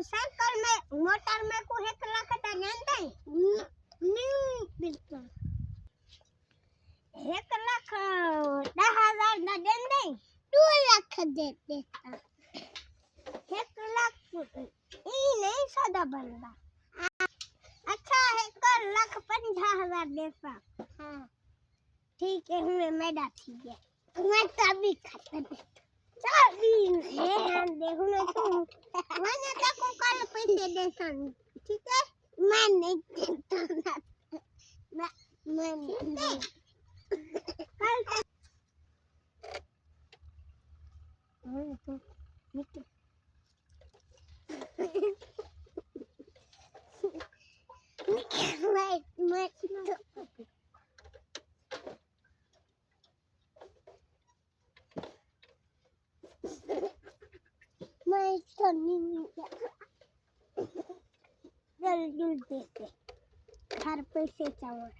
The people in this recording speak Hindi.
साइकिल में मोटर में को 1 लाख ता जानते नहीं बिल्कुल 1 लाख 10,000 ना देन दे 2 लाख दे देता 1 लाख ई नहीं सदा बनता अच्छा 1 लाख 50,000 देता हाँ ठीक है हमें मैदा ठीक है मैं तभी खाता चाबी ये देखो ना तुम मैंने तको कल पैसे देता ठीक है मैं नहीं देता मैं नहीं कल तो निकल मैं तो नहीं जल्दी देते घर पैसे चाहिए